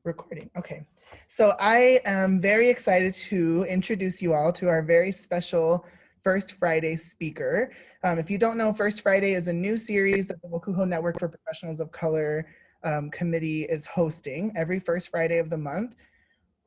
Recording. Okay. So I am very excited to introduce you all to our very special First Friday speaker. If you don't know, First Friday is a new series that the Wakuho Network for Professionals of Color committee is hosting every first Friday of the month.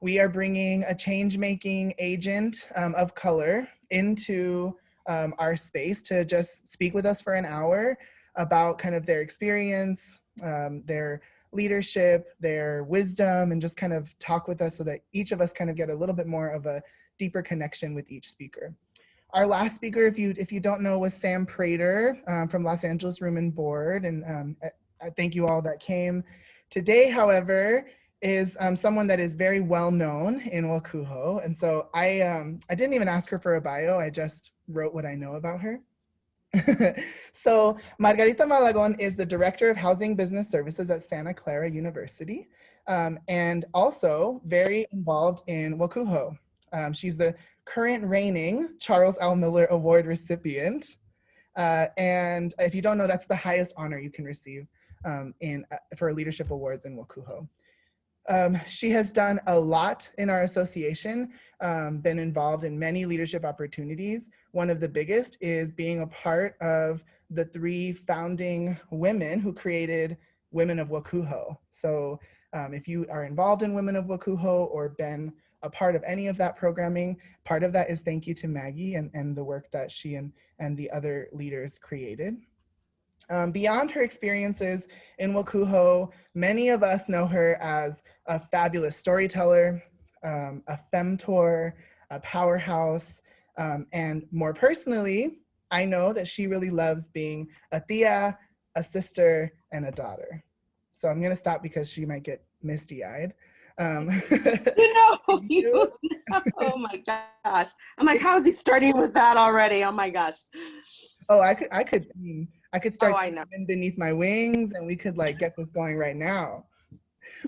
We are bringing a change-making agent of color into our space to just speak with us for an hour about kind of their experience, their leadership, their wisdom, and just kind of talk with us so that each of us kind of get a little bit more of a deeper connection with each speaker. Our last speaker, if you don't know, was Sam Prater from Los Angeles Room and Board, and I thank you all that came. Today, however, is someone that is very well known in Wakuho, and so I didn't even ask her for a bio. I just wrote what I know about her. So Margarita Malagon is the Director of Housing Business Services at Santa Clara University, and also very involved in Wakuho. She's the current reigning Charles L. Miller Award recipient. And if you don't know, that's the highest honor you can receive for leadership awards in Wakuho. She has done a lot in our association, been involved in many leadership opportunities. One of the biggest is being a part of the 3 founding women who created Women of Wakuho. So if you are involved in Women of Wakuho or been a part of any of that programming, part of that is thank you to Maggie and the work that she and the other leaders created. Beyond her experiences in Wakuho, many of us know her as a fabulous storyteller, a femtor, a powerhouse, and more personally, I know that she really loves being a tia, a sister, and a daughter. So I'm gonna stop because she might get misty-eyed. Oh my gosh. I'm like, how is he starting with that already? Oh my gosh. Oh, I could start I know. beneath my wings and we could like get this going right now.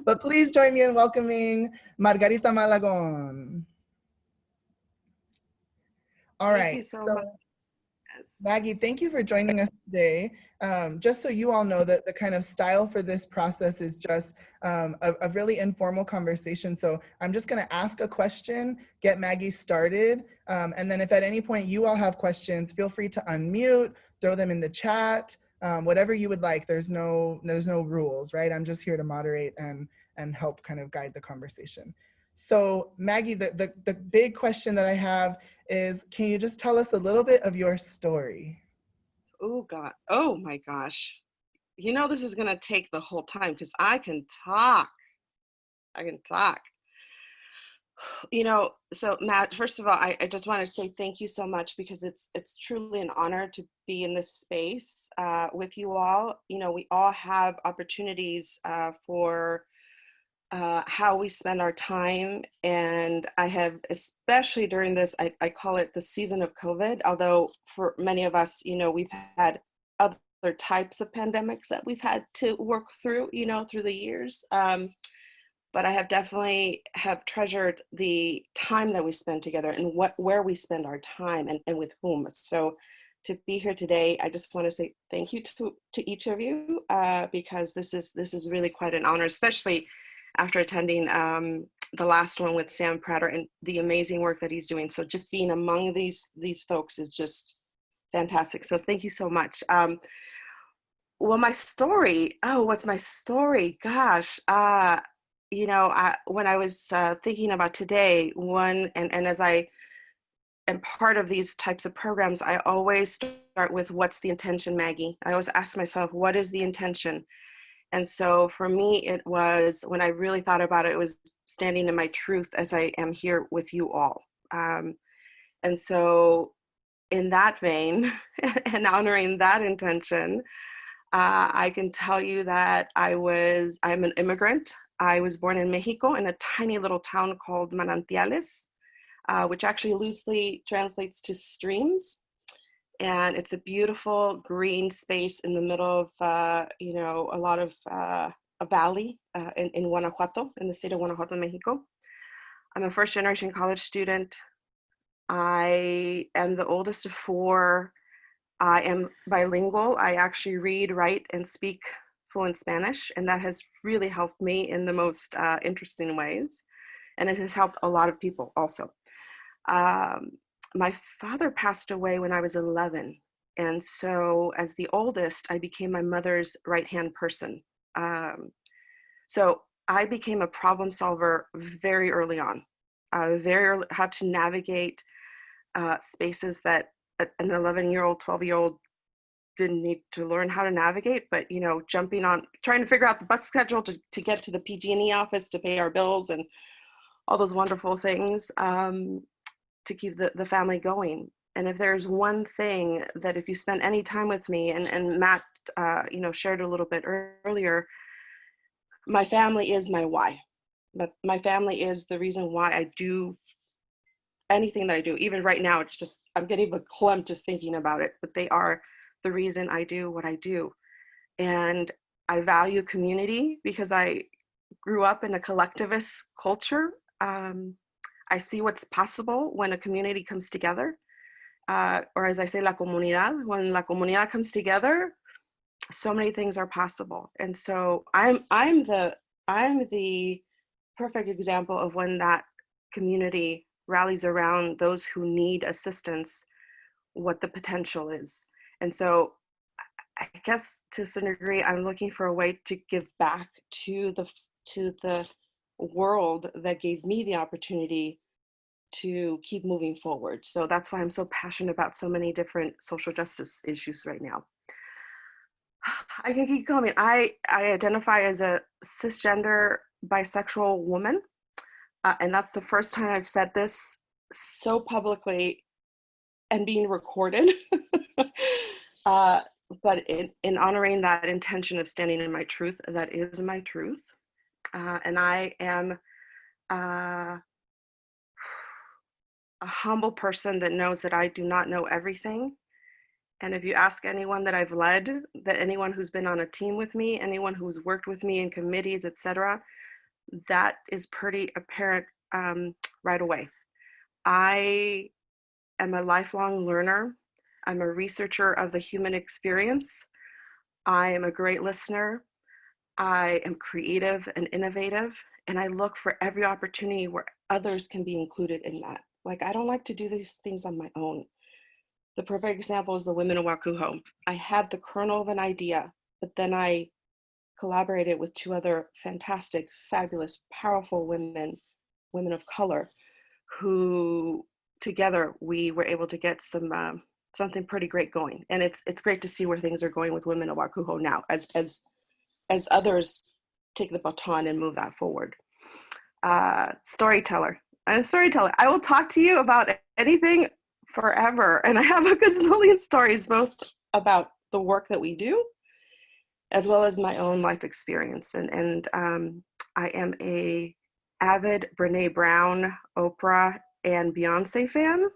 But please join me in welcoming Margarita Malagon. All right. Thank you so much. Maggie, thank you for joining us today. Just so you all know that the kind of style for this process is just a really informal conversation. So I'm just going to ask a question, get Maggie started, and then if at any point you all have questions, feel free to unmute, throw them in the chat, whatever you would like. There's no rules, right? I'm just here to moderate and help kind of guide the conversation. So Maggie, the big question that I have is, can you just tell us a little bit of your story? Oh God. Oh my gosh. You know, this is going to take the whole time because I can talk. You know, so Matt, first of all, I just want to say thank you so much because it's truly an honor to be in this space with you all. You know, we all have opportunities for how we spend our time. And I have, especially during this, I call it the season of COVID, although for many of us, you know, we've had other types of pandemics that we've had to work through, you know, through the years. But I have definitely have treasured the time that we spend together and where we spend our time and with whom. So to be here today, I just want to say thank you to each of you because this is really quite an honor, especially after attending the last one with Sam Prater and the amazing work that he's doing. So just being among these folks is just fantastic. So thank you so much. Well, my story, what's my story? Gosh, you know, when I was thinking about today, and as I am part of these types of programs, I always start with what's the intention, Maggie? I always ask myself, what is the intention? And so for me, it was, when I really thought about it, it was standing in my truth as I am here with you all. And so in that vein, and honoring that intention, I can tell you that I'm an immigrant. I was born in Mexico in a tiny little town called Manantiales, which actually loosely translates to streams. And it's a beautiful green space in the middle of, you know, a lot of a valley in Guanajuato, in the state of Guanajuato, Mexico. I'm a first generation college student. I am the oldest of 4. I am bilingual. I actually read, write, and speak fluent Spanish, and that has really helped me in the most interesting ways. And it has helped a lot of people also. Um, my father passed away when I was 11. And so as the oldest, I became my mother's right-hand person. So I became a problem solver very early on, very early, how to navigate spaces that an 11-year-old, 12-year-old didn't need to learn how to navigate, but jumping on, trying to figure out the bus schedule to get to the PG&E office to pay our bills and all those wonderful things to keep the family going. And if there's one thing that if you spend any time with me, and Matt, shared a little bit earlier, my family is my why. But my family is the reason why I do anything that I do. Even right now, it's just, I'm getting a clump just thinking about it, but they are the reason I do what I do. And I value community because I grew up in a collectivist culture. I see what's possible when a community comes together. Or as I say, la comunidad, when la comunidad comes together, so many things are possible. And so I'm the perfect example of when that community rallies around those who need assistance, what the potential is. And so I guess to a certain degree, I'm looking for a way to give back to the world that gave me the opportunity to keep moving forward. So that's why I'm so passionate about so many different social justice issues right now. I can keep going. I identify as a cisgender bisexual woman. And that's the first time I've said this so publicly and being recorded. But in honoring that intention of standing in my truth, that is my truth. And I am a humble person that knows that I do not know everything. And if you ask anyone that I've led, that anyone who's been on a team with me, anyone who's worked with me in committees, etc., that is pretty apparent right away. I am a lifelong learner. I'm a researcher of the human experience. I am a great listener. I am creative and innovative, and I look for every opportunity where others can be included in that. Like, I don't like to do these things on my own. The perfect example is the Women of Wakuho. I had the kernel of an idea, but then I collaborated with two other fantastic, fabulous, powerful women of color, who together we were able to get something pretty great going. And it's great to see where things are going with Women of Wakuho now, as others take the baton and move that forward. Storyteller. I'm a storyteller. I will talk to you about anything forever. And I have a gazillion stories, both about the work that we do, as well as my own life experience. And I am a avid Brene Brown, Oprah, and Beyonce fan.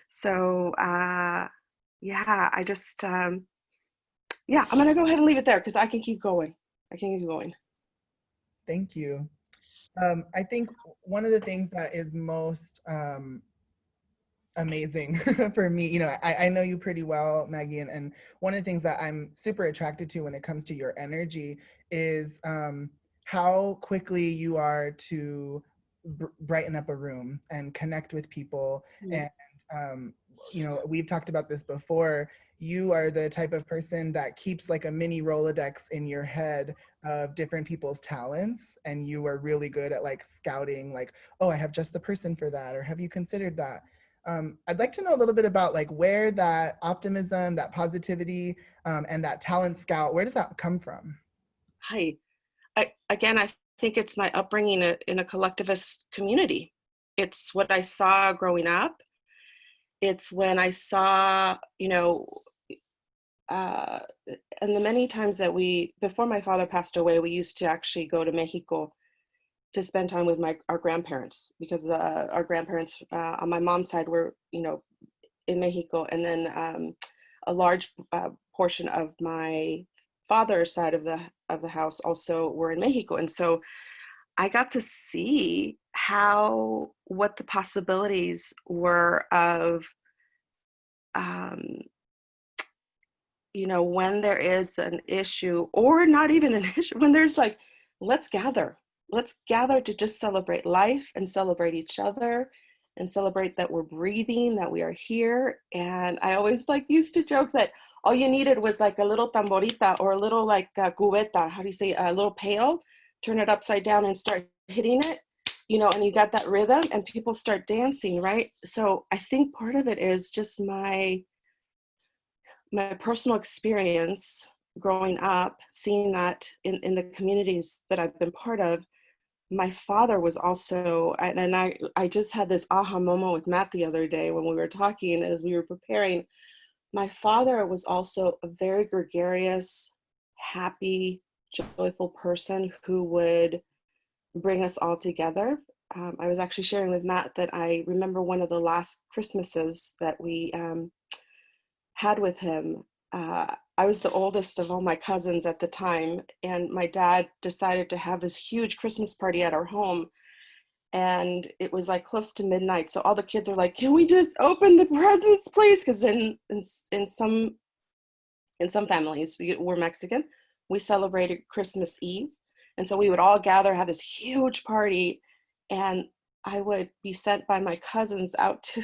So yeah, I just, yeah, I'm gonna go ahead and leave it there because I can keep going. Thank you. I think one of the things that is most amazing for me, I know you pretty well, Maggie, and one of the things that I'm super attracted to when it comes to your energy is how quickly you are to brighten up a room and connect with people. And we've talked about this before. You are the type of person that keeps like a mini Rolodex in your head of different people's talents, and you are really good at like scouting, like, oh, I have just the person for that, or have you considered that? I'd like to know a little bit about like where that optimism, that positivity, and that talent scout, where does that come from? Hi. I think it's my upbringing in a collectivist community. It's what I saw growing up. It's when I saw, and the many times that before my father passed away, we used to actually go to Mexico to spend time with our grandparents, because our grandparents on my mom's side were, in Mexico, and then a large portion of my father's side of the house also were in Mexico. And so I got to see what the possibilities were of when there is an issue, or not even an issue, when there's like, let's gather. Let's gather to just celebrate life and celebrate each other and celebrate that we're breathing, that we are here. And I always like used to joke that all you needed was like a little tamborita or a little like cubeta, how do you say, a little pail, turn it upside down and start hitting it, and you got that rhythm and people start dancing, right? So I think part of it is just my personal experience growing up, seeing that in the communities that I've been part of. My father was also, and I just had this aha moment with Matt the other day when we were talking as we were preparing. My father was also a very gregarious, happy, joyful person who would bring us all together. I was actually sharing with Matt that I remember one of the last Christmases that we had with him. I was the oldest of all my cousins at the time, and my dad decided to have this huge Christmas party at our home. And it was like close to midnight, so all the kids are like, "Can we just open the presents, please?" Because in some families, we're Mexican, we celebrated Christmas Eve, and so we would all gather, have this huge party, and I would be sent by my cousins out to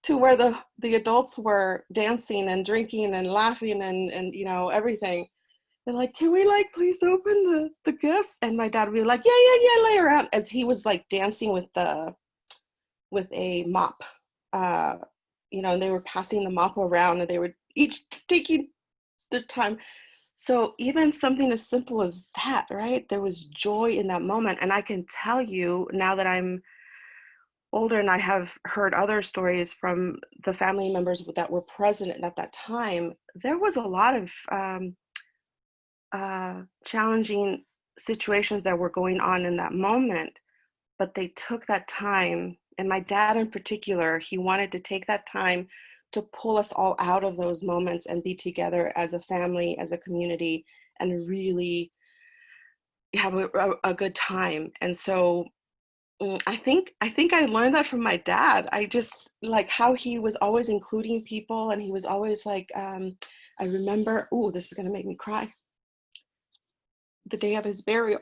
to where the adults were dancing and drinking and laughing and everything. They're like, "Can we like please open the gifts?" And my dad would be like, "Yeah, yeah, yeah, lay around," as he was like dancing with a mop. And they were passing the mop around and they were each taking the time. So even something as simple as that, right? There was joy in that moment. And I can tell you now that I'm older and I have heard other stories from the family members that were present at that time, there was a lot of challenging situations that were going on in that moment, but they took that time. And my dad in particular, he wanted to take that time to pull us all out of those moments and be together as a family, as a community, and really have a good time. And so I think I learned that from my dad. I just like how he was always including people, and he was always like, I remember, oh, this is gonna make me cry. The day of his burial,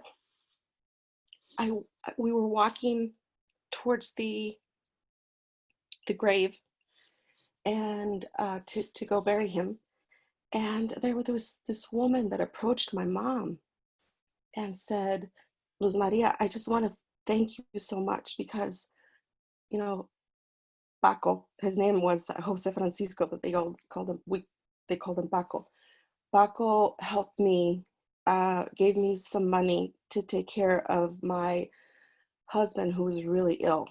I we were walking towards the grave and to go bury him, and there was this woman that approached my mom and said, "Luz Maria, I just want to thank you so much because, you know, Paco, his name was Jose Francisco, but they called him Paco. Paco helped me, gave me some money to take care of my husband who was really ill.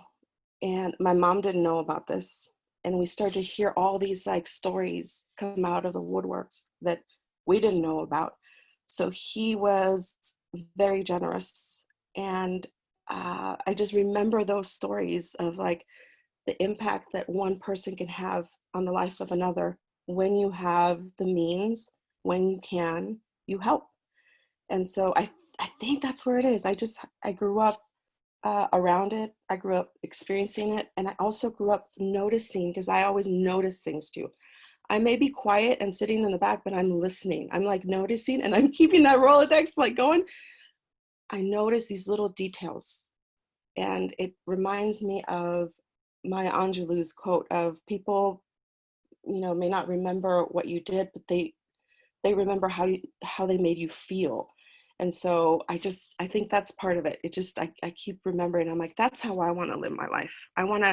And my mom didn't know about this. And we started to hear all these like stories come out of the woodworks that we didn't know about. So he was very generous. And I just remember those stories of like the impact that one person can have on the life of another when you have the means, when you can, you help. And so I think that's where it is. I grew up around it. I grew up experiencing it. And I also grew up noticing, because I always notice things too. I may be quiet and sitting in the back, but I'm listening. I'm like noticing and I'm keeping that Rolodex like going. I notice these little details. And it reminds me of Maya Angelou's quote of people, may not remember what you did, but they remember how they made you feel. And so I think that's part of it. I keep remembering, I'm like, that's how I want to live my life. I want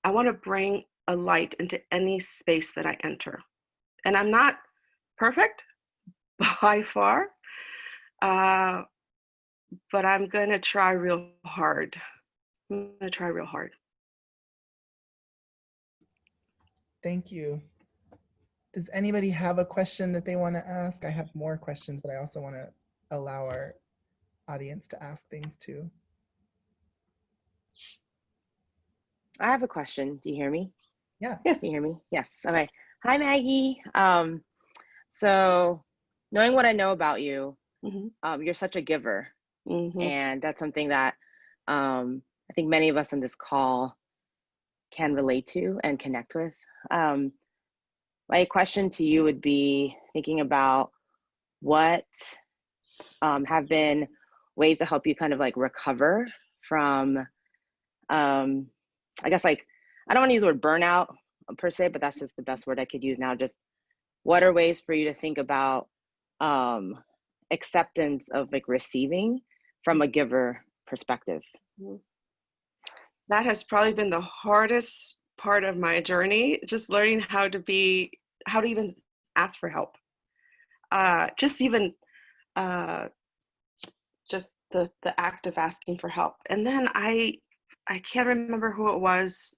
to bring a light into any space that I enter. And I'm not perfect by far, but I'm going to try real hard. I'm going to try real hard. Thank you. Does anybody have a question that they want to ask? I have more questions, but I also want to allow our audience to ask things too. I have a question. Do you hear me? Yeah. Yes. Can you hear me? Yes. Okay. Hi, Maggie. So knowing what I know about you, you're such a giver. And that's something that I think many of us on this call can relate to and connect with. My question to you would be thinking about what have been ways to help you kind of like recover from, I guess like, I don't want to use the word burnout per se, but that's just the best word I could use now. Just what are ways for you to think about acceptance of like receiving from a giver perspective? That has probably been the hardest part of my journey, just learning how to even ask for help. Just the act of asking for help. And then I can't remember who it was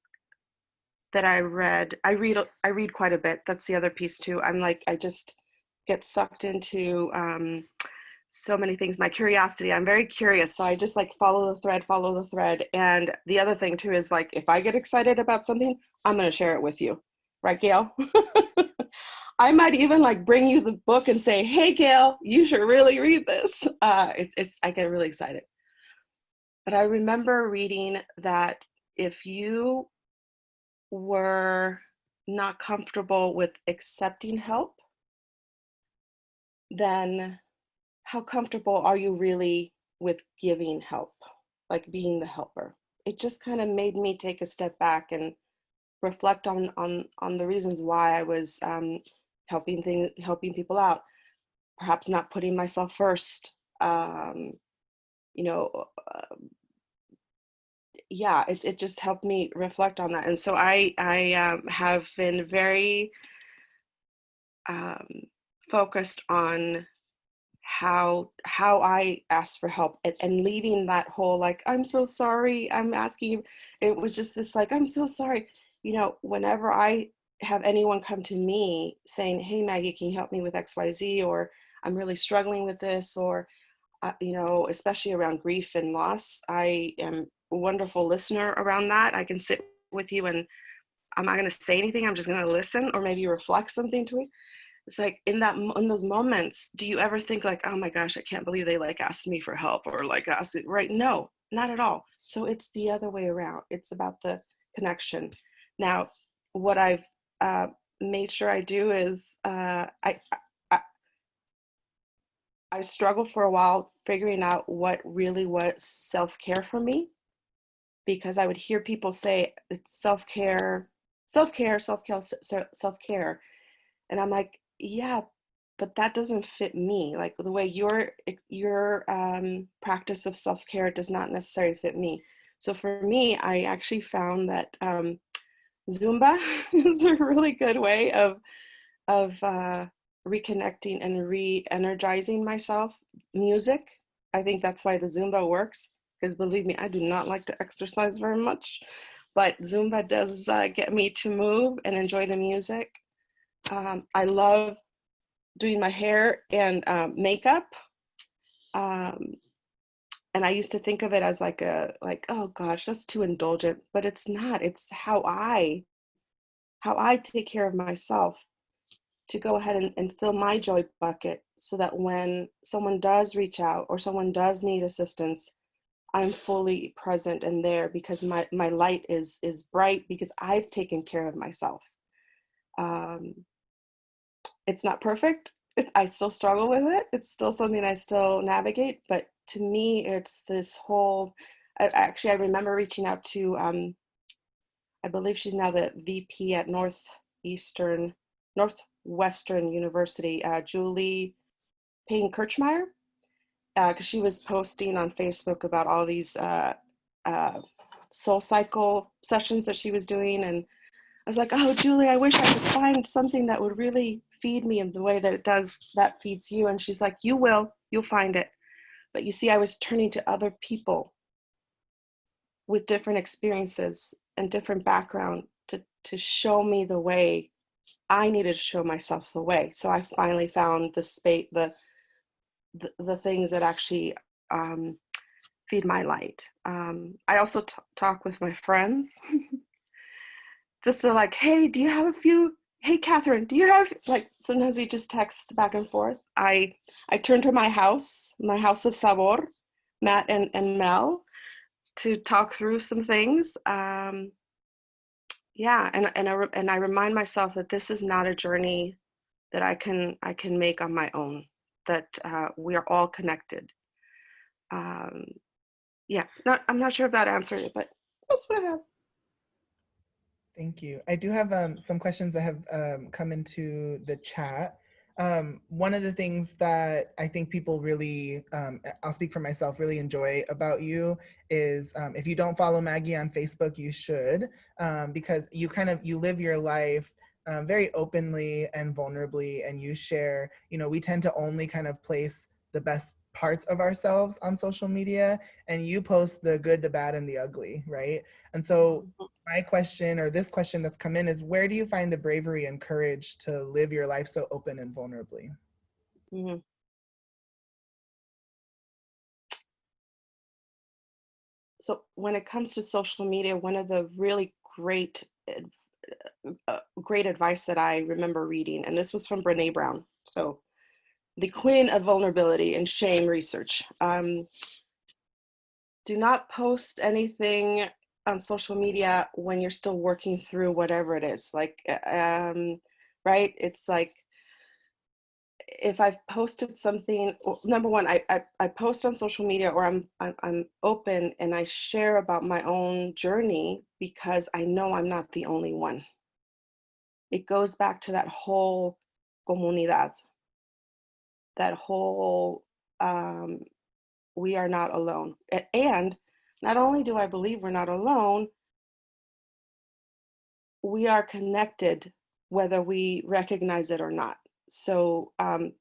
that I read. I read quite a bit. That's the other piece too. I just get sucked into so many things. My curiosity, I'm very curious. So I just like follow the thread. And the other thing too is like, if I get excited about something, I'm going to share it with you. Right, Gail? I might even like bring you the book and say, hey, Gail, you should really read this. I get really excited. But I remember reading that if you were not comfortable with accepting help, then how comfortable are you really with giving help, like being the helper? It just kind of made me take a step back and reflect on the reasons why I was helping people out, perhaps not putting myself first. It just helped me reflect on that. And so I have been very focused on how I asked for help and leaving that whole like, I'm so sorry, I'm asking you. It was just this like, I'm so sorry. Whenever I have anyone come to me saying, hey, Maggie, can you help me with XYZ? Or I'm really struggling with this, or, especially around grief and loss, I am a wonderful listener around that. I can sit with you and I'm not going to say anything. I'm just going to listen or maybe reflect something to me. It's like in those moments, do you ever think like, oh my gosh, I can't believe they like asked me for help or like asked it, right? No, not at all. So it's the other way around. It's about the connection. Now, what I've made sure I do is I struggled for a while figuring out what really was self-care for me, because I would hear people say it's self-care. And I'm like, yeah, but that doesn't fit me. Like the way your practice of self-care does not necessarily fit me. So for me, I actually found that Zumba is a really good way of reconnecting and re-energizing myself. Music, I think that's why the Zumba works, because believe me, I do not like to exercise very much, but Zumba does get me to move and enjoy the music. I love doing my hair and makeup. And I used to think of it as like oh gosh, that's too indulgent, but it's not. It's how I take care of myself, to go ahead and fill my joy bucket, so that when someone does reach out or someone does need assistance, I'm fully present and there, because my light is bright, because I've taken care of myself. It's not perfect. I still struggle with it. It's still something I still navigate. But to me, it's this whole, I remember reaching out to, I believe she's now the VP at Northwestern University, Julie Payne Kirchmeyer, because she was posting on Facebook about all these soul cycle sessions that she was doing. And I was like, oh, Julie, I wish I could find something that would really feed me in the way that it does, that feeds you. And she's like, you'll find it. But you see, I was turning to other people with different experiences and different background to show me the way I needed to show myself the way. So I finally found the space, the things that actually feed my light. I also talk with my friends just to like, hey, do you have a few? Hey, Catherine, do you have, like, sometimes we just text back and forth. I turn to my house of sabor, Matt and Mel, to talk through some things. yeah, and I remind myself that this is not a journey that I can make on my own. That we are all connected. Um, yeah, I'm not sure if that answered it, but that's what I have. Thank you. I do have some questions that have come into the chat. One of the things that I think people really, I'll speak for myself, really enjoy about you is if you don't follow Maggie on Facebook, you should, because you live your life very openly and vulnerably, and you share, we tend to only kind of place the best parts of ourselves on social media, and you post the good, the bad, and the ugly, right? And so my question, or this question that's come in, is where do you find the bravery and courage to live your life so open and vulnerably? Mhm. So when it comes to social media, one of the really great advice that I remember reading, and this was from Brene Brown, so the queen of vulnerability and shame research. Do not post anything on social media when you're still working through whatever it is. Like, right? It's like if I've posted something, number one, I post on social media, or I'm open and I share about my own journey because I know I'm not the only one. It goes back to that whole comunidad, that whole we are not alone. And not only do I believe we're not alone, we are connected whether we recognize it or not. So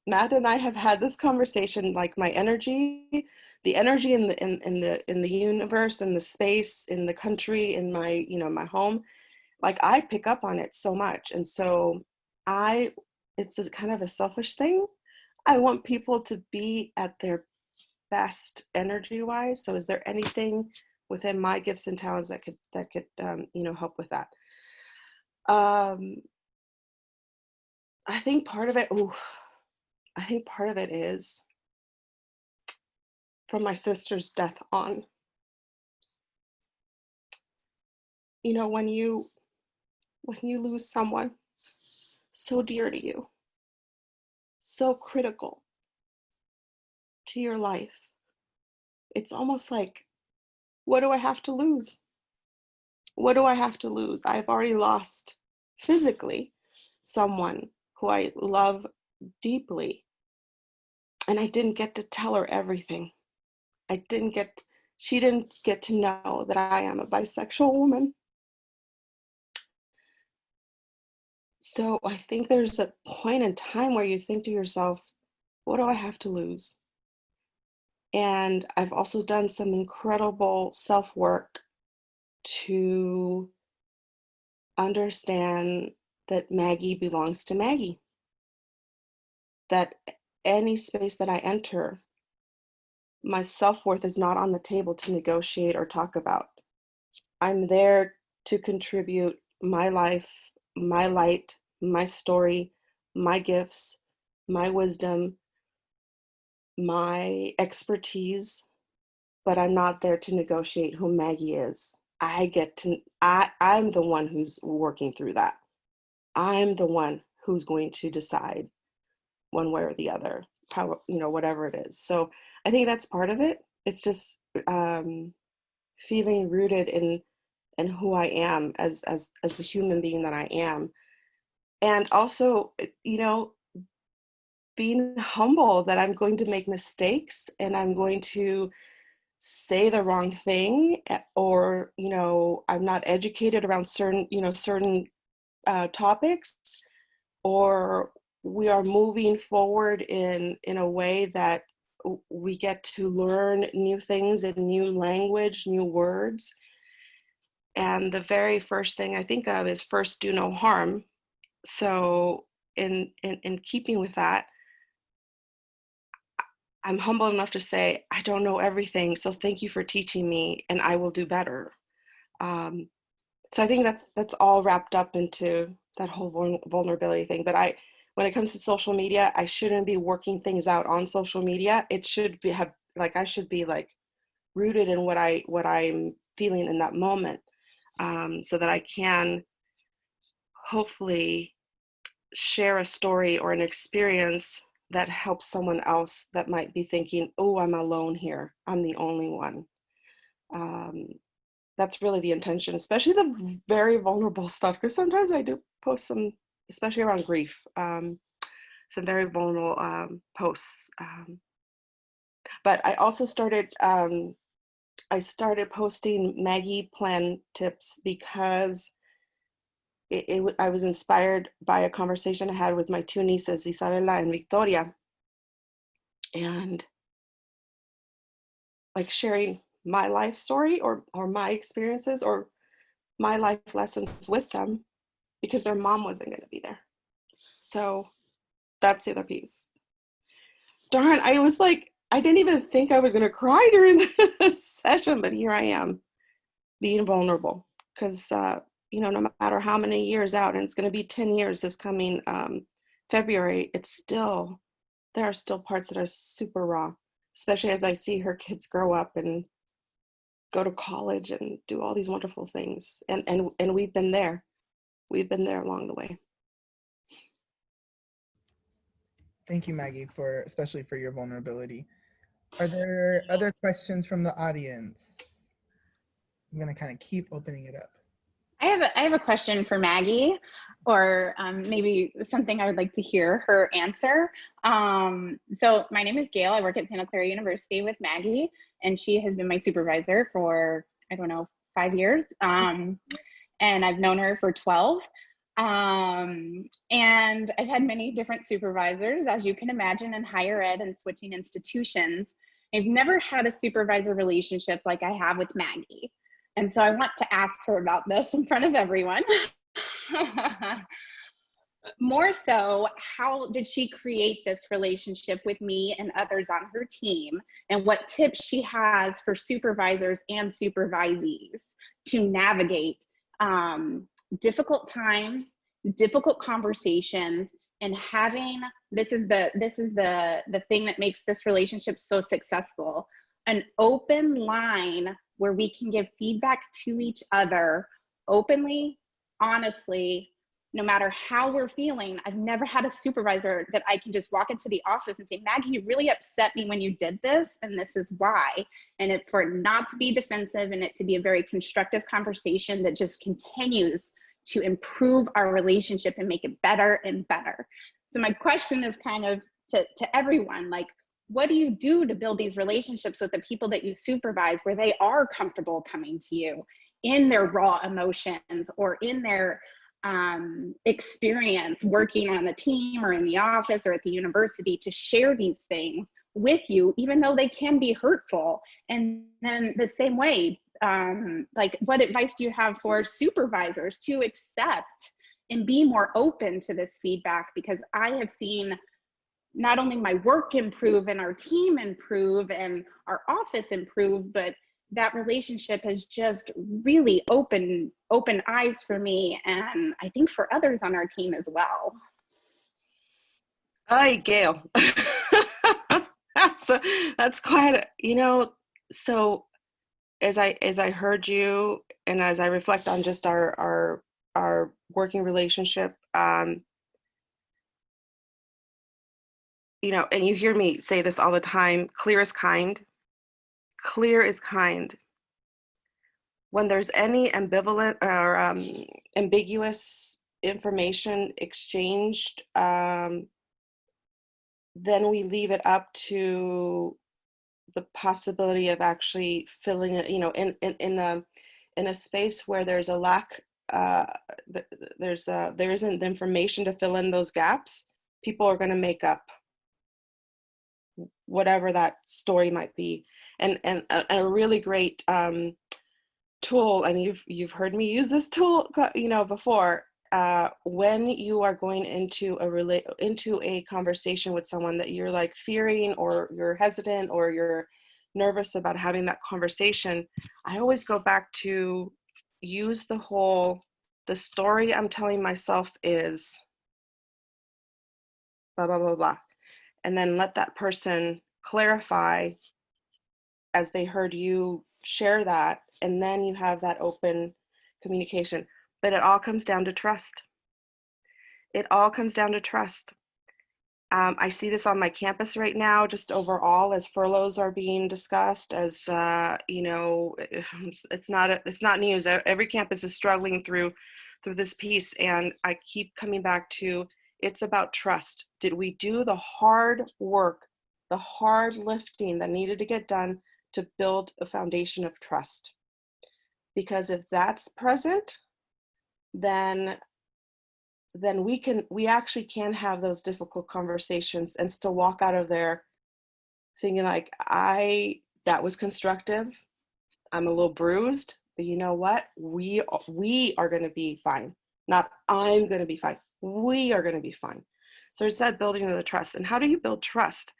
Matt and I have had this conversation, like my energy, the energy in the universe, in the space, in the country, in my, my home, like I pick up on it so much. And so it's a kind of a selfish thing. I want people to be at their best energy wise. So is there anything within my gifts and talents that could help with that? I think part of it, is from my sister's death on. When you lose someone so dear to you, so critical to your life, it's almost like, what do I have to lose? What do I have to lose? I've already lost physically someone who I love deeply, and I didn't get to tell her everything. She didn't get to know that I am a bisexual woman. So I think there's a point in time where you think to yourself, what do I have to lose? And I've also done some incredible self-work to understand that Maggie belongs to Maggie. That any space that I enter, my self-worth is not on the table to negotiate or talk about. I'm there to contribute my life, my light, my story, my gifts, my wisdom, my expertise, but I'm not there to negotiate who Maggie is. I'm the one who's working through that. I'm the one who's going to decide one way or the other, how, whatever it is. So I think that's part of it. It's just feeling rooted in who I am as the human being that I am. And also, being humble that I'm going to make mistakes and I'm going to say the wrong thing, or I'm not educated around certain topics, or we are moving forward in a way that we get to learn new things and new language, new words. And the very first thing I think of is first do no harm. So in keeping with that, I'm humble enough to say, I don't know everything, so thank you for teaching me, and I will do better. So I think that's all wrapped up into that whole vulnerability thing. But when it comes to social media, I shouldn't be working things out on social media. It should be I should be like rooted in what I'm feeling in that moment, so that I can hopefully share a story or an experience that helps someone else that might be thinking, oh, I'm alone here. I'm the only one. That's really the intention, especially the very vulnerable stuff, because sometimes I do post some, especially around grief, some very vulnerable posts. But I also started, I started posting Maggie plan tips because I was inspired by a conversation I had with my two nieces, Isabella and Victoria, and like sharing my life story or my experiences or my life lessons with them because their mom wasn't going to be there. So that's the other piece. Darn, I was like, I didn't even think I was going to cry during this session, but here I am being vulnerable because, you know, no matter how many years out, and it's going to be 10 years this coming February, it's still, there are still parts that are super raw, especially as I see her kids grow up and go to college and do all these wonderful things. And we've been there. We've been there along the way. Thank you, Maggie, especially for your vulnerability. Are there other questions from the audience? I'm going to kind of keep opening it up. I have a question for Maggie, or maybe something I would like to hear her answer. So my name is Gail. I work at Santa Clara University with Maggie, and she has been my supervisor for, I don't know, 5 years. And I've known her for 12. And I've had many different supervisors, as you can imagine, in higher ed and switching institutions. I've never had a supervisor relationship like I have with Maggie. And so I want to ask her about this in front of everyone. More so, how did she create this relationship with me and others on her team? And what tips she has for supervisors and supervisees to navigate difficult times, difficult conversations, and having, this is the thing that makes this relationship so successful, an open line where we can give feedback to each other openly, honestly, no matter how we're feeling. I've never had a supervisor that I can just walk into the office and say, Maggie, you really upset me when you did this, and this is why. And for it not to be defensive and it to be a very constructive conversation that just continues to improve our relationship and make it better and better. So my question is kind of to everyone, like, what do you do to build these relationships with the people that you supervise where they are comfortable coming to you in their raw emotions or in their experience working on the team or in the office or at the university to share these things with you, even though they can be hurtful? And then the same way, like, what advice do you have for supervisors to accept and be more open to this feedback? Because I have seen not only my work improve and our team improve and our office improve, but that relationship has just really opened eyes for me, and I think for others on our team as well. Hi, Gail. That's quite, you know, so as I heard you and as I reflect on just our working relationship, you know, and you hear me say this all the time, clear is kind. Clear is kind. When there's any ambivalent or ambiguous information exchanged, then we leave it up to the possibility of actually filling it, you know, in a space where there's a lack, there isn't the information to fill in those gaps. People are going to make up whatever that story might be. And a really great tool, and you've heard me use this tool, you know, before, when you are going into a conversation with someone that you're like fearing or you're hesitant or you're nervous about having that conversation, I always go back to use the story I'm telling myself is blah, blah, blah, blah. And then let that person clarify as they heard you share that. And then you have that open communication. But it all comes down to trust. It all comes down to trust. I see this on my campus right now, just overall, as furloughs are being discussed, as you know, it's not news. Every campus is struggling through this piece, and I keep coming back to, it's about trust. Did we do the hard work, the hard lifting that needed to get done to build a foundation of trust? Because if that's present, then we actually can have those difficult conversations and still walk out of there thinking like, that was constructive. I'm a little bruised, but you know what? We are going to be fine. Not I'm going to be fine. We are going to be fine. So it's that building of the trust. And how do you build trust?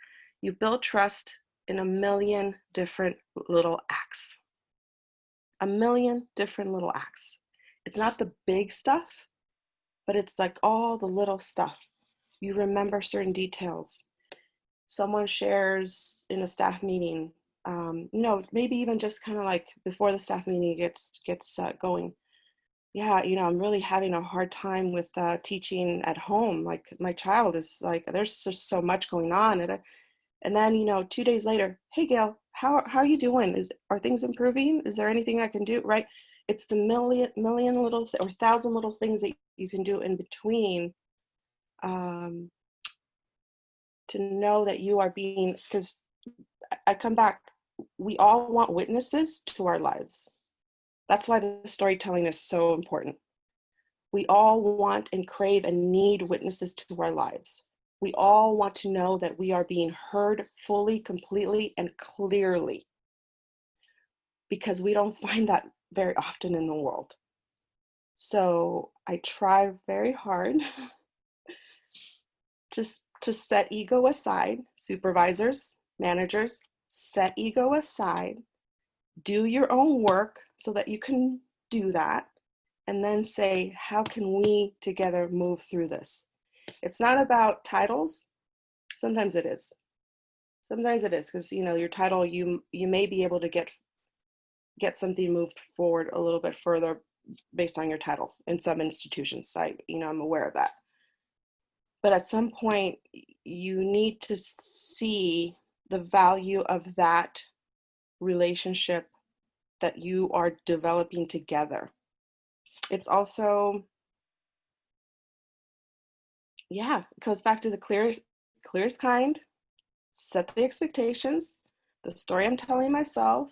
You build trust in a million different little acts. A million different little acts. It's not the big stuff, but it's like all the little stuff. You remember certain details. Someone shares in a staff meeting, you know, maybe even just kind of like before the staff meeting gets going. Yeah, you know, I'm really having a hard time with teaching at home. Like my child is like, there's just so much going on. And then, you know, 2 days later, hey, Gail, how are you doing? Are things improving? Is there anything I can do? Right? It's the million little or 1,000 little things that you can do in between to know that you are being, because I come back, we all want witnesses to our lives. That's why the storytelling is so important. We all want and crave and need witnesses to our lives. We all want to know that we are being heard fully, completely, and clearly, because we don't find that very often in the world. So I try very hard just to set ego aside. Supervisors, managers, set ego aside, do your own work so that you can do that, and then say, how can we together move through this? It's not about titles. Sometimes it is. Sometimes it is, because, you know, your title, you may be able to get something moved forward a little bit further based on your title in some institutions. I'm aware of that. But at some point, you need to see the value of that relationship that you are developing together. It's also, yeah, it goes back to the clearest kind, set the expectations, the story I'm telling myself,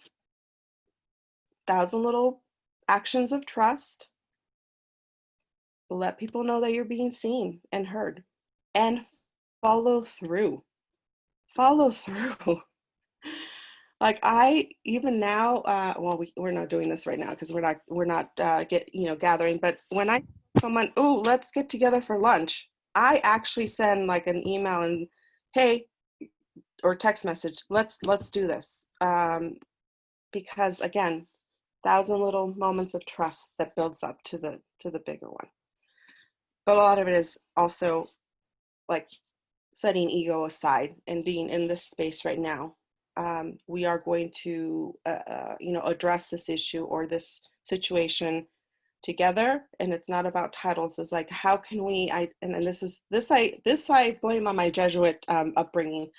1,000 little actions of trust, let people know that you're being seen and heard, and follow through. Like even now, well, we're not doing this right now because we're not gathering. But when I someone, oh, let's get together for lunch, I actually send like an email and, hey, or text message, let's do this, because again, 1,000 little moments of trust that builds up to the bigger one. But a lot of it is also like setting ego aside and being in this space right now. We are going to, address this issue or this situation together, and it's not about titles. It's like, how can we? I blame on my Jesuit upbringing.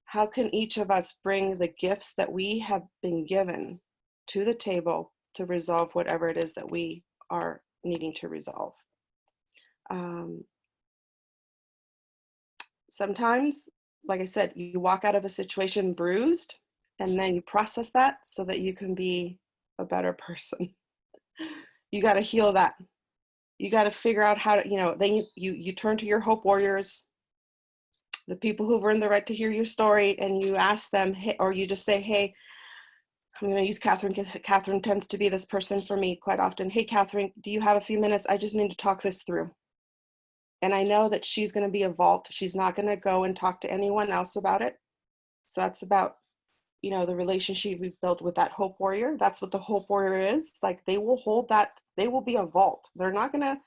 How can each of us bring the gifts that we have been given to the table to resolve whatever it is that we are needing to resolve? Sometimes, like I said, you walk out of a situation bruised, and then you process that so that you can be a better person. You got to heal that. You got to figure out how to, then you turn to your hope warriors, the people who've earned the right to hear your story, and you ask them, hey, or you just say, hey, I'm going to use Catherine. Catherine tends to be this person for me quite often. Hey, Catherine, do you have a few minutes? I just need to talk this through. And I know that she's going to be a vault. She's not going to go and talk to anyone else about it. So that's about, the relationship we've built with that hope warrior. That's what the hope warrior is. Like, they will hold that, they will be a vault. They're not going to,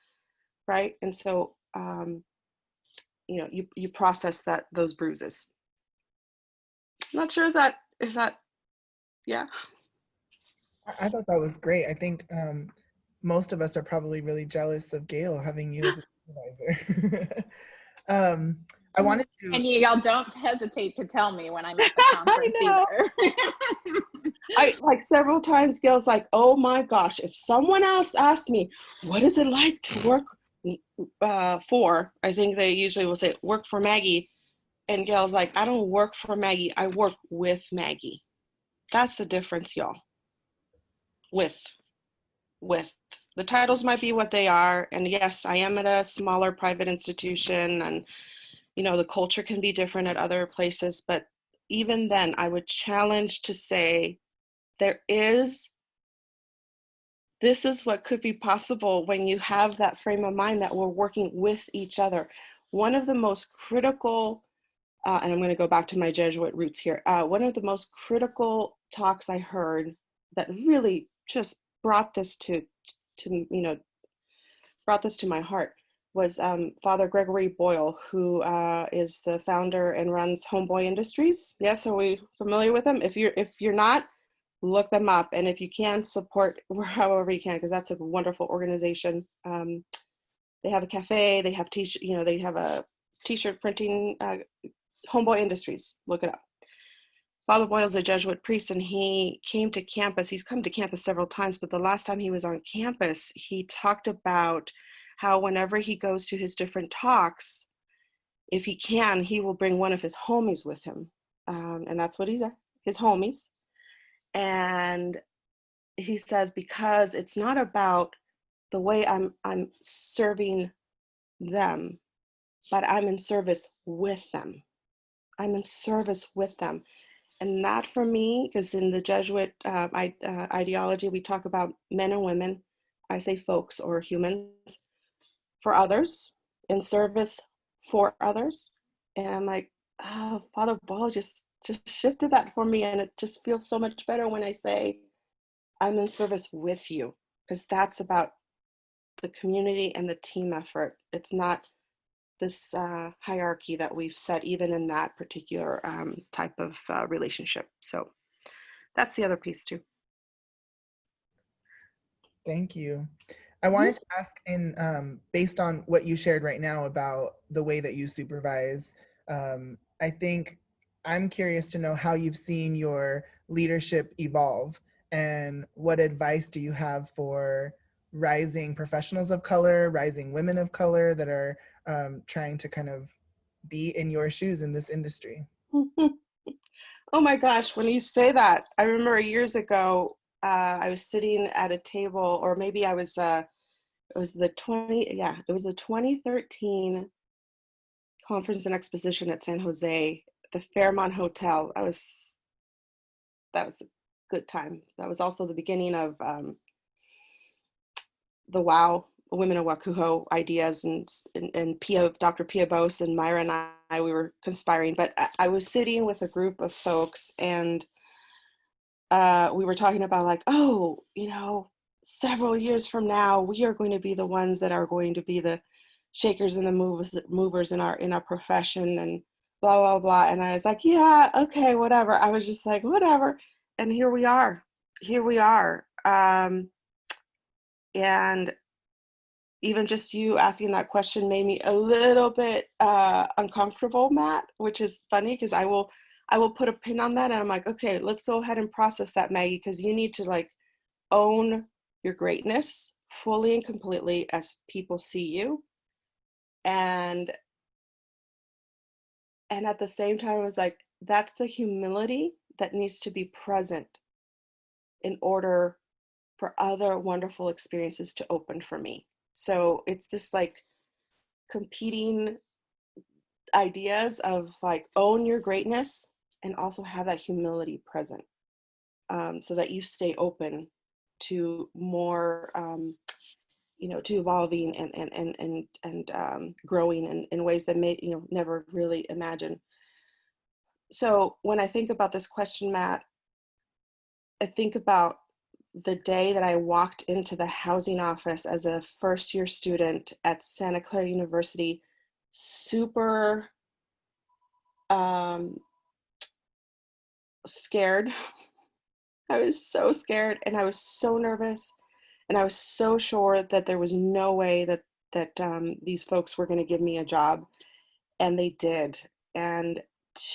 right? And so, you process those bruises. I'm not sure if that, yeah. I thought that was great. I think most of us are probably really jealous of Gail having you as a supervisor. I wanted to. And y'all don't hesitate to tell me when I'm at the I conference know. either. I like several times Gail's like, oh my gosh, if someone else asked me, what is it like to work for, I think they usually will say, work for Maggie. And Gail's like, I don't work for Maggie, I work with Maggie. That's the difference, y'all. With. The titles might be what they are. And yes, I am at a smaller private institution, and the culture can be different at other places. But even then, I would challenge to say this is what could be possible when you have that frame of mind that we're working with each other. One of the most critical, and I'm going to go back to my Jesuit roots here. One of the most critical talks I heard that really just brought this to my heart was Father Gregory Boyle, who is the founder and runs Homeboy Industries. Yes, are we familiar with them? If you're not, look them up, and if you can, support however you can, because that's a wonderful organization. They have a cafe, they have they have a t-shirt printing. Homeboy Industries, look it up. Father Boyle's a Jesuit priest, and he came to campus. He's come to campus several times, but the last time he was on campus, he talked about how whenever he goes to his different talks, if he can, he will bring one of his homies with him. And that's what his homies. And he says, because it's not about the way I'm serving them, but I'm in service with them. I'm in service with them. And that for me, because in the Jesuit ideology, we talk about men and women, I say folks or humans, for others, in service for others. And I'm like, oh, Father Ball just shifted that for me. And it just feels so much better when I say, I'm in service with you, because that's about the community and the team effort. It's not this hierarchy that we've set even in that particular type of relationship. So that's the other piece too. Thank you. I wanted to ask, based on what you shared right now about the way that you supervise, I think I'm curious to know how you've seen your leadership evolve, and what advice do you have for rising professionals of color, rising women of color that are trying to kind of be in your shoes in this industry? Oh my gosh, when you say that, I remember years ago, I was sitting at a table, or maybe it was the 2013 conference and exposition at San Jose, the Fairmont Hotel. That was a good time. That was also the beginning of the WOW, Women of Wakuho ideas, and Dr. Pia Bose and Myra and I, we were conspiring, but I was sitting with a group of folks, and we were talking about like, oh, several years from now, we are going to be the ones that are going to be the shakers and the movers in our profession, and blah, blah, blah. And I was like, yeah, okay, whatever. I was just like, whatever. And here we are. And even just you asking that question made me a little bit uncomfortable, Matt, which is funny, because I will put a pin on that, and I'm like, okay, let's go ahead and process that, Maggie, because you need to like own your greatness fully and completely as people see you. And at the same time, I was like, that's the humility that needs to be present in order for other wonderful experiences to open for me. So it's this like competing ideas of like own your greatness and also have that humility present, so that you stay open to more, to evolving and growing in ways that may never really imagine. So when I think about this question, Matt, I think about the day that I walked into the housing office as a first-year student at Santa Clara University, super scared. I was so scared, and I was so nervous, and I was so sure that there was no way that that these folks were going to give me a job, and they did. And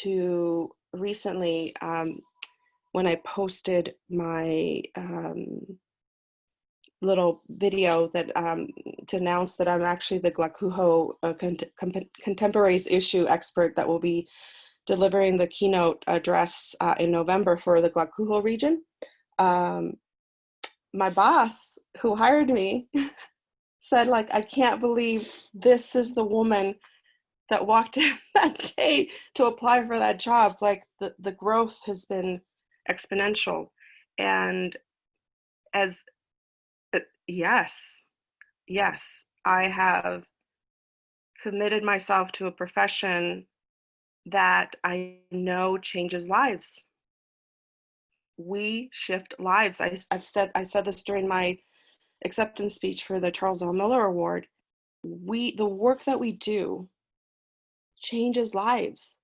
to recently, when I posted my little video that to announce that I'm actually the Glakuho contemporaries issue expert that will be delivering the keynote address in November for the Glakuho region. My boss who hired me said, like, I can't believe this is the woman that walked in that day to apply for that job. Like, the growth has been exponential. And as yes, I have committed myself to a profession that I know changes lives. We shift lives. I said this during my acceptance speech for the Charles L. Miller Award. The work that we do changes lives.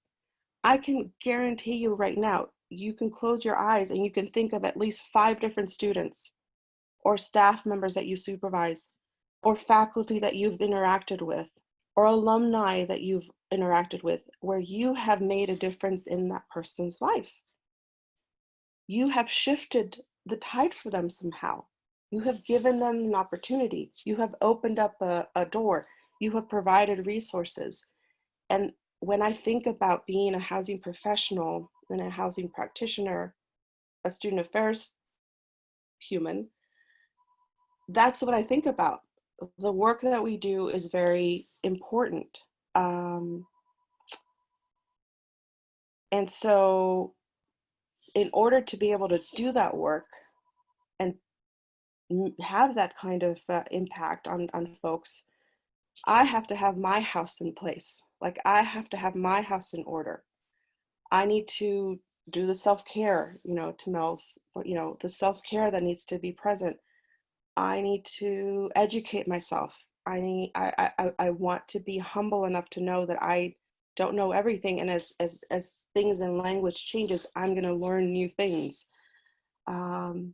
I can guarantee you right now, you can close your eyes and you can think of at least 5 different students or staff members that you supervise, or faculty that you've interacted with, or alumni that you've interacted with, where you have made a difference in that person's life. You have shifted the tide for them somehow. You have given them an opportunity. You have opened up a door. You have provided resources. And when I think about being a housing professional and a housing practitioner, a student affairs human, that's what I think about. The work that we do is very important. And so in order to be able to do that work and have that kind of impact on folks, I have to have my house in place. Like, I have to have my house in order. I need to do the self-care, to Mel's, the self-care that needs to be present. I need to educate myself. I want to be humble enough to know that I don't know everything. And as things in language changes, I'm going to learn new things. But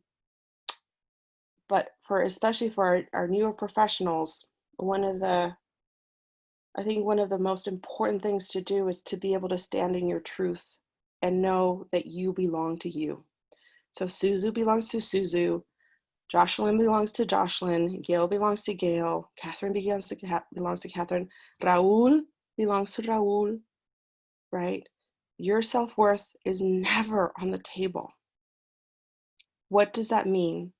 especially for our newer professionals, one of the most important things to do is to be able to stand in your truth and know that you belong to you. So Suzu belongs to Suzu, Jocelyn belongs to Jocelyn, Gail belongs to Gail, Catherine belongs to Catherine, Raul belongs to Raul, right? Your self-worth is never on the table. What does that mean?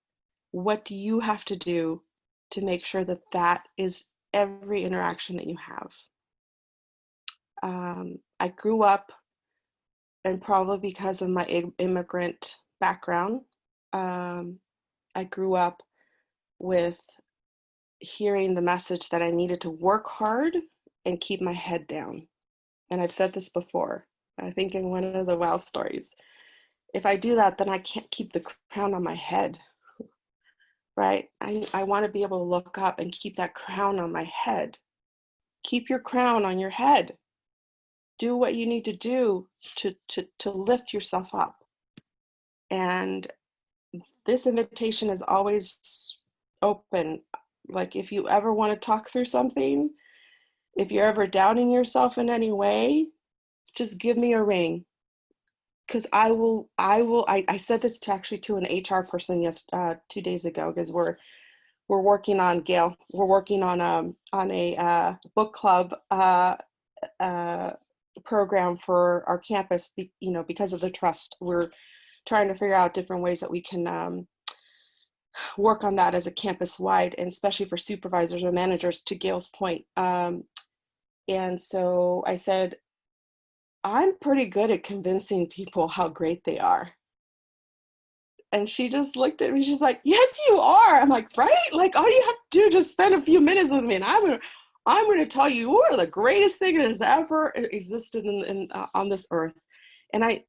What do you have to do to make sure that that is every interaction that you have? I grew up, and probably because of my immigrant background, I grew up with hearing the message that I needed to work hard and keep my head down. And I've said this before, I think in one of the WOW stories. If I do that, then I can't keep the crown on my head, right? I want to be able to look up and keep that crown on my head. Keep your crown on your head. Do what you need to do to lift yourself up. And this invitation is always open. Like, if you ever want to talk through something, if you're ever doubting yourself in any way, just give me a ring. Because I said this to an HR person 2 days ago, because we're working on, Gail, we're working on a book club program for our campus, because of the trust. We're trying to figure out different ways that we can work on that as a campus-wide, and especially for supervisors or managers, to Gail's point. And so I said, I'm pretty good at convincing people how great they are. And she just looked at me, she's like, yes, you are. I'm like, right? Like, all you have to do is just spend a few minutes with me, and I'm gonna tell you, you are the greatest thing that has ever existed on this earth. And I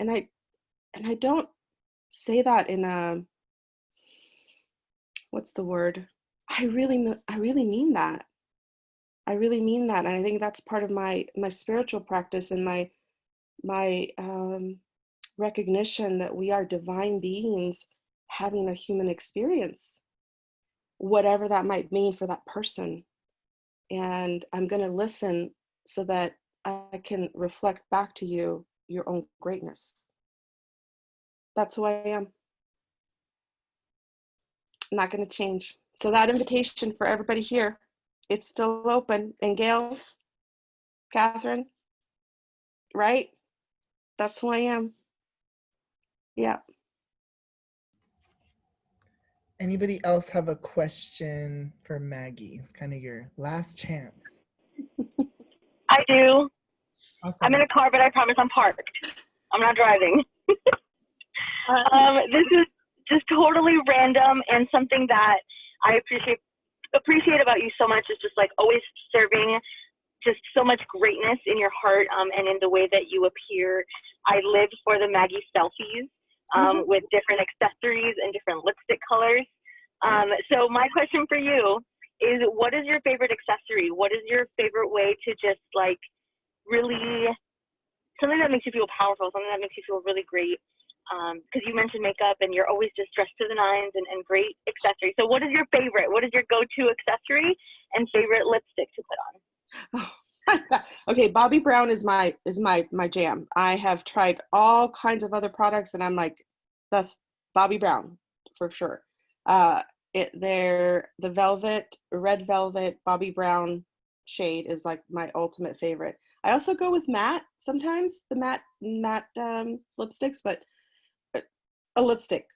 don't say that in a, what's the word? I really mean that. I really mean that. And I think that's part of my spiritual practice and my recognition that we are divine beings having a human experience, whatever that might mean for that person. and I'm going to listen so that I can reflect back to you your own greatness. That's who I am. I'm not going to change. So that invitation for everybody here, it's still open. And Gail, Catherine, right? That's who I am. Yeah. Anybody else have a question for Maggie? It's kind of your last chance. I do. Awesome. I'm in a car, but I promise I'm parked. I'm not driving. This is just totally random, and something that I appreciate about you so much is just like always serving just so much greatness in your heart, and in the way that you appear. I lived for the Maggie selfies with different accessories and different lipstick colors. So my question for you is, what is your favorite accessory? What is your favorite way to just like really, something that makes you feel powerful, something that makes you feel really great? Because you mentioned makeup and you're always just dressed to the nines and great accessories. So what is your favorite? What is your go-to accessory and favorite lipstick to put on? Okay, Bobbi Brown is my jam. I have tried all kinds of other products, and I'm like, that's Bobbi Brown for sure. The velvet, red velvet Bobbi Brown shade is like my ultimate favorite. I also go with matte sometimes, the matte lipsticks, but a lipstick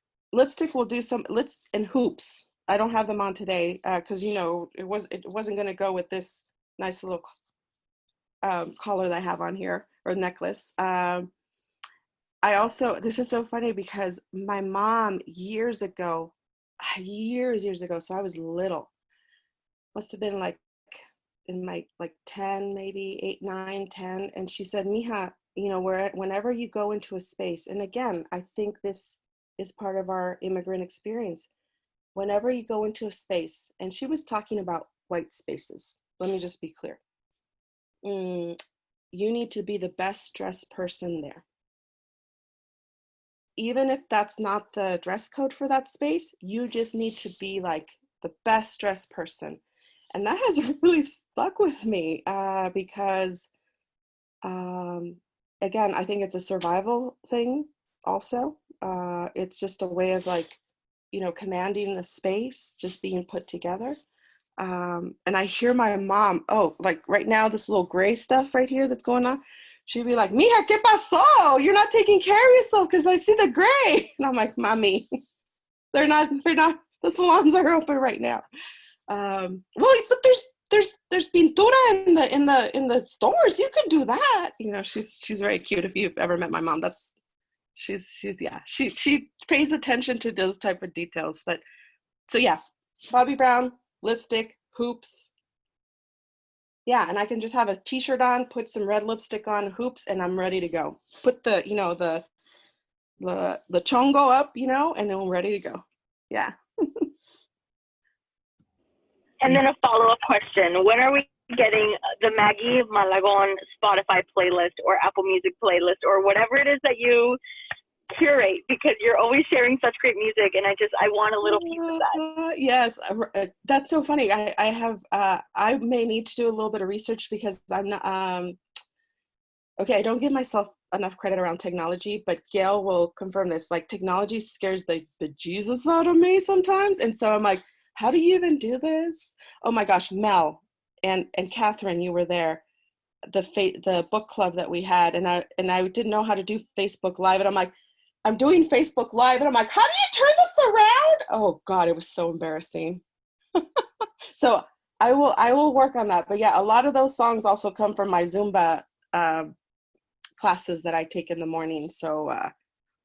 will do some lips and hoops. I don't have them on today because you know it wasn't going to go with this nice little collar that I have on here, or necklace. I also, this is so funny because my mom years ago, so I was little, must have been like in my like 10, maybe 8, 9, 10, and she said, Mija, you know, whenever you go into a space, and again, I think this is part of our immigrant experience, whenever you go into a space, and she was talking about white spaces, let me just be clear. You need to be the best dressed person there. Even if that's not the dress code for that space, you just need to be like the best dressed person. And that has really stuck with me because, again, I think it's a survival thing also. It's just a way of like, you know, commanding the space, just being put together. And I hear my mom, oh, like right now, this little gray stuff right here that's going on, she'd be like, Mija, ¿qué pasó? You're not taking care of yourself because I see the gray. And I'm like, Mommy, they're not, the salons are open right now. Well, but there's pintura in the stores. You could do that. You know, she's very cute. If you've ever met my mom, she's yeah, she pays attention to those type of details. But so yeah, Bobbi Brown, lipstick, hoops. Yeah, and I can just have a t-shirt on, put some red lipstick on, hoops, and I'm ready to go. Put the, you know, the chongo up, you know, and then we're ready to go. Yeah. And then a follow-up question. When are we getting the Maggie Malagon Spotify playlist or Apple Music playlist or whatever it is that you curate? Because you're always sharing such great music, and I want a little piece of that. Yes, that's so funny. I have, I may need to do a little bit of research because I'm not, okay, I don't give myself enough credit around technology, but Gail will confirm this. Like, technology scares the Jesus out of me sometimes. And so I'm like, how do you even do this? Oh my gosh, Mel and Catherine, you were there, the book club that we had, and I didn't know how to do Facebook Live, and I'm like, I'm doing Facebook Live, and I'm like, how do you turn this around? Oh God, it was so embarrassing. So I will work on that. But yeah, a lot of those songs also come from my Zumba classes that I take in the morning. So,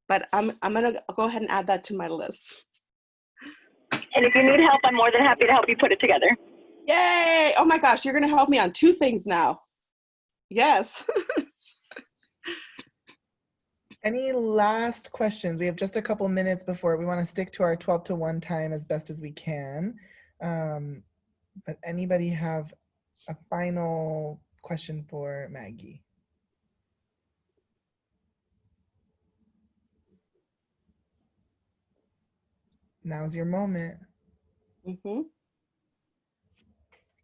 but I'm gonna go ahead and add that to my list. And if you need help, I'm more than happy to help you put it together. Yay! Oh my gosh, you're gonna help me on 2 things now. Yes. Any last questions? We have just a couple minutes before we want to stick to our 12 to 1 time as best as we can. But anybody have a final question for Maggie? Now's your moment. Mm-hmm.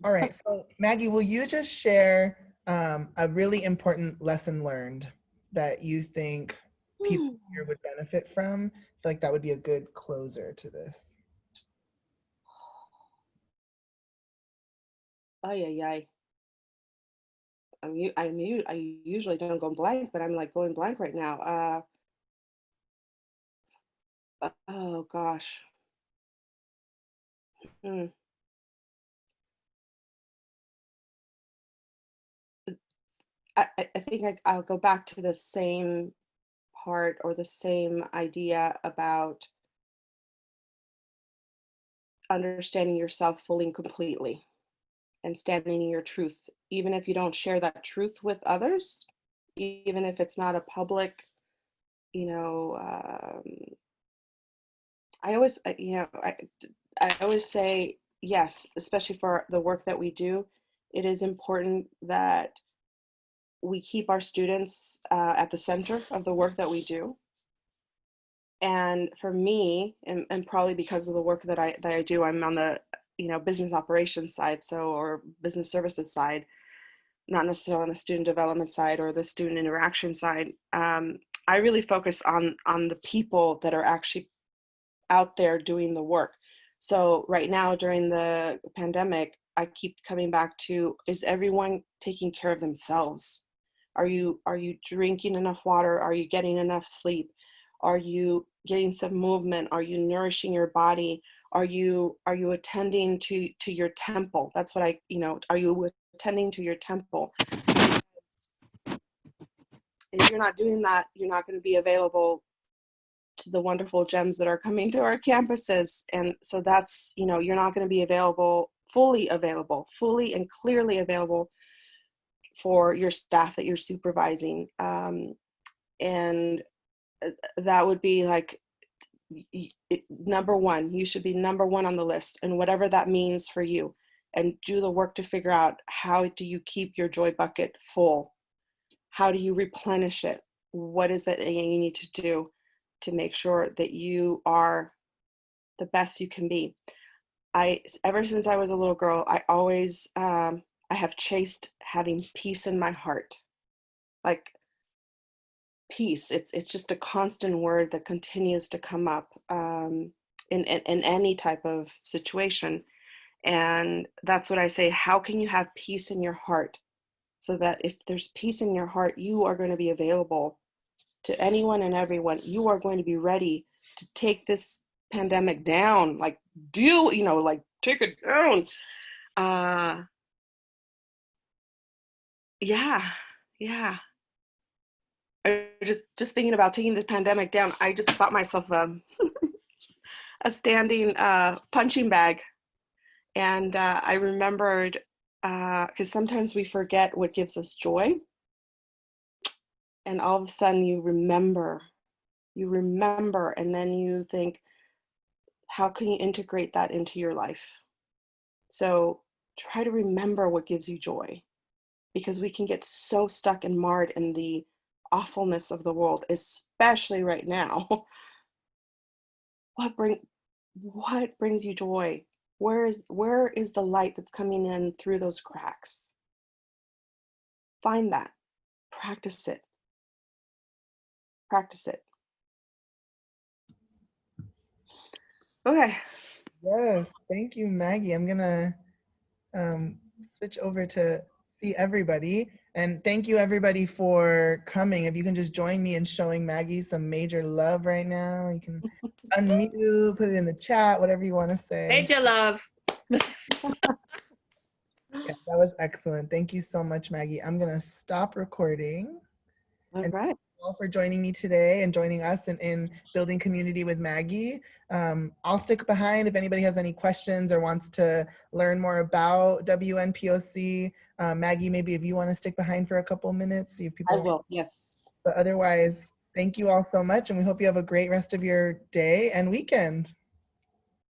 All right. So Maggie, will you just share a really important lesson learned that you think people here would benefit from? I feel like that would be a good closer to this. Oh yeah. I usually don't go blank, but I'm like going blank right now. Oh gosh. Hmm. I think I'll go back to the same part or the same idea about understanding yourself fully and completely and standing in your truth, even if you don't share that truth with others, even if it's not a public, you know, I always, I always say yes, especially for the work that we do. It is important that we keep our students at the center of the work that we do. And for me, and probably because of the work that I do, I'm on the business operations side, or business services side, not necessarily on the student development side or the student interaction side. I really focus on the people that are actually out there doing the work. So right now during the pandemic, I keep coming back to, is everyone taking care of themselves? Are you drinking enough water? Are you getting enough sleep? Are you getting some movement? Are you nourishing your body? Are you attending to your temple? That's what are you attending to your temple? If you're not doing that, you're not going to be available to the wonderful gems that are coming to our campuses. And so that's, you're not going to be fully and clearly available for your staff that you're supervising. And that would be like, number one, you should be number one on the list, and whatever that means for you, and do the work to figure out, how do you keep your joy bucket full? How do you replenish it? What is that you need to do to make sure that you are the best you can be? Ever since I was a little girl, I always, I have chased having peace in my heart. Like peace, it's just a constant word that continues to come up in any type of situation. And that's what I say, how can you have peace in your heart? So that if there's peace in your heart, you are going to be available to anyone and everyone. You are going to be ready to take this pandemic down, like take it down. Yeah. I just thinking about taking the pandemic down, I just bought myself a standing punching bag. And I remembered, because sometimes we forget what gives us joy. And all of a sudden you remember, and then you think, how can you integrate that into your life? So try to remember what gives you joy, because we can get so stuck and marred in the awfulness of the world, especially right now. What brings you joy? Where is the light that's coming in through those cracks? Find that. Practice it. Okay. Yes, thank you, Maggie. I'm gonna switch over to see everybody. And thank you everybody for coming. If you can just join me in showing Maggie some major love right now. You can unmute, put it in the chat, whatever you want to say. Major love. Yeah, that was excellent. Thank you so much, Maggie. I'm gonna stop recording. All And right. thank you all for joining me today and joining us in building community with Maggie. I'll stick behind if anybody has any questions or wants to learn more about WNPOC. Maggie, maybe if you want to stick behind for a couple minutes, see if people. I will, yes. But otherwise, thank you all so much, and we hope you have a great rest of your day and weekend.